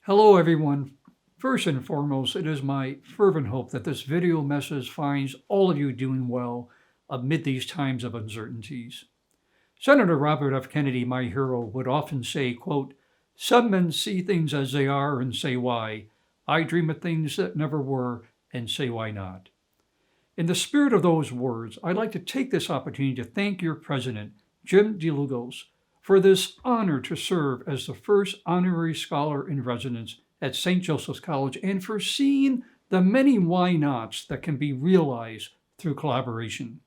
Hello, everyone. First and foremost, it is my fervent hope that this video message finds all of you doing well amid these times of uncertainties. Senator Robert F. Kennedy, my hero, would often say, quote, "Some men see things as they are and say why. I dream of things that never were and say why not." In the spirit of those words, I'd like to take this opportunity to thank your president, Jim DeLugos, for this honor to serve as the first honorary scholar in residence at St. Joseph's College and for seeing the many why nots that can be realized through collaboration.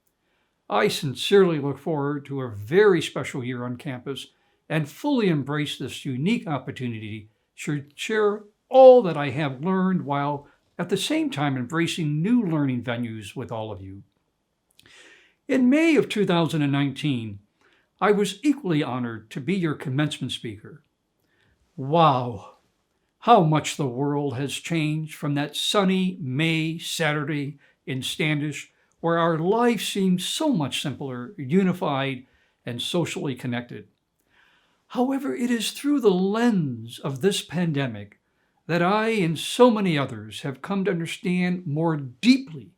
I sincerely look forward to a very special year on campus and fully embrace this unique opportunity to share all that I have learned while at the same time embracing new learning venues with all of you. In May of 2019, I was equally honored to be your commencement speaker. Wow, how much the world has changed from that sunny May Saturday in Standish, where our life seemed so much simpler, unified, and socially connected. However, it is through the lens of this pandemic that I and so many others have come to understand more deeply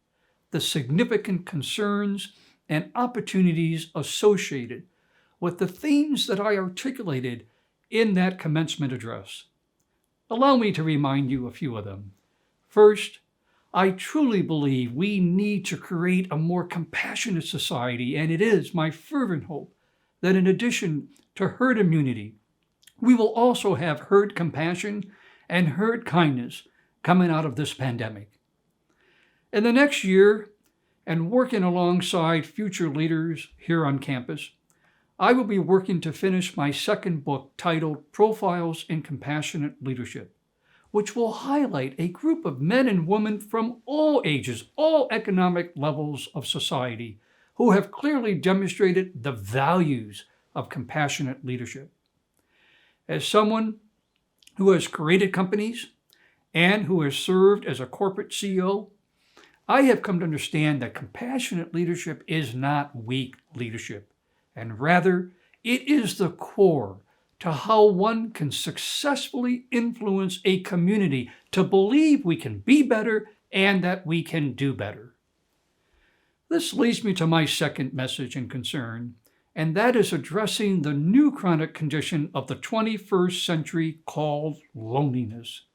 the significant concerns and opportunities associated with the themes that I articulated in that commencement address. Allow me to remind you a few of them. First, I truly believe we need to create a more compassionate society, and it is my fervent hope that in addition to herd immunity, we will also have herd compassion and herd kindness coming out of this pandemic. In the next year, and working alongside future leaders here on campus, I will be working to finish my second book titled Profiles in Compassionate Leadership, which will highlight a group of men and women from all ages, all economic levels of society, who have clearly demonstrated the values of compassionate leadership. As someone who has created companies and who has served as a corporate CEO, I have come to understand that compassionate leadership is not weak leadership, and rather it is the core to how one can successfully influence a community to believe we can be better and that we can do better. This leads me to my second message and concern, and that is addressing the new chronic condition of the 21st century called loneliness.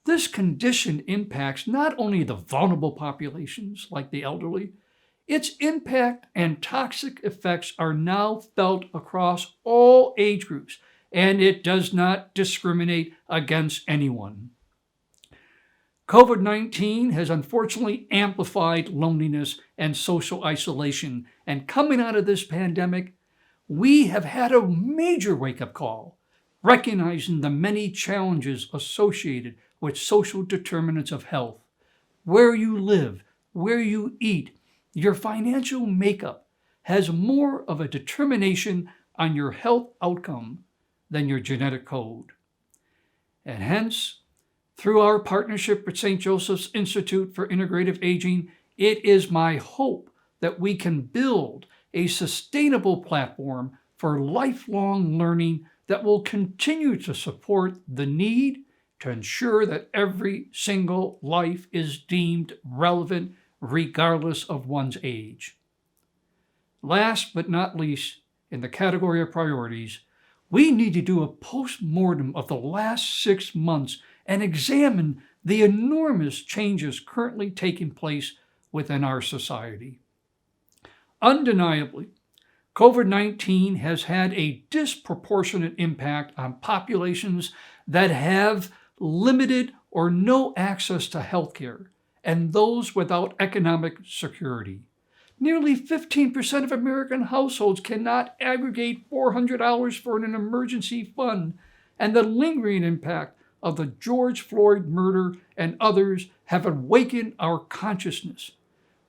This condition impacts not only the vulnerable populations like the elderly, its impact and toxic effects are now felt across all age groups, and it does not discriminate against anyone. COVID-19 has unfortunately amplified loneliness and social isolation, and coming out of this pandemic, we have had a major wake-up call, recognizing the many challenges associated with social determinants of health, where you live, where you eat. Your financial makeup has more of a determination on your health outcome than your genetic code. And hence, through our partnership with St. Joseph's Institute for Integrative Aging, it is my hope that we can build a sustainable platform for lifelong learning that will continue to support the need to ensure that every single life is deemed relevant regardless of one's age. Last but not least, in the category of priorities, we need to do a post-mortem of the last 6 months and examine the enormous changes currently taking place within our society. Undeniably, COVID-19 has had a disproportionate impact on populations that have limited or no access to health care, and those without economic security. Nearly 15% of American households cannot aggregate $400 for an emergency fund, and the lingering impact of the George Floyd murder and others have awakened our consciousness,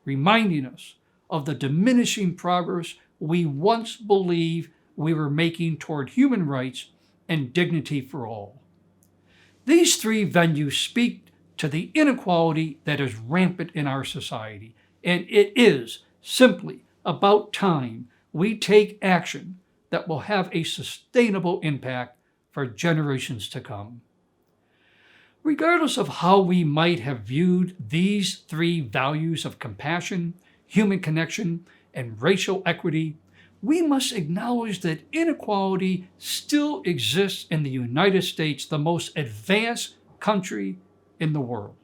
reminding us of the diminishing progress we once believed we were making toward human rights and dignity for all. These three venues speak to the inequality that is rampant in our society, and it is simply about time we take action that will have a sustainable impact for generations to come. Regardless of how we might have viewed these three values of compassion, human connection, and racial equity, we must acknowledge that inequality still exists in the United States, the most advanced country in the world.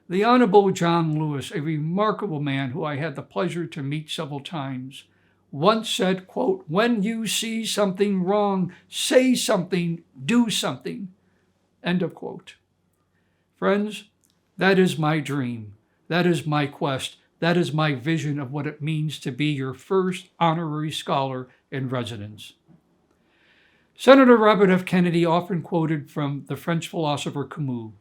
The Honorable John Lewis, a remarkable man who I had the pleasure to meet several times, once said, quote, "When you see something wrong, say something, do something," end of quote. Friends, that is my dream. That is my quest. That is my vision of what it means to be your first honorary scholar in residence. Senator Robert F. Kennedy often quoted from the French philosopher Camus,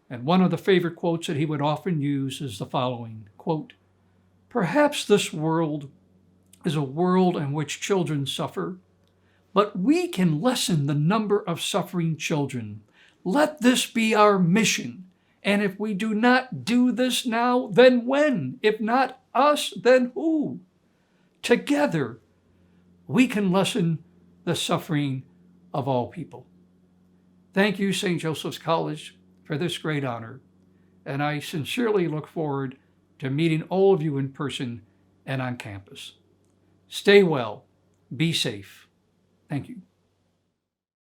and one of the favorite quotes that he would often use is the following, quote, "Perhaps this world is a world in which children suffer, but we can lessen the number of suffering children. Let this be our mission. And if we do not do this now, then when? If not us, then who? Together, we can lessen the suffering of all people." Thank you, St. Joseph's College, for this great honor. And I sincerely look forward to meeting all of you in person and on campus. Stay well. Be safe. Thank you.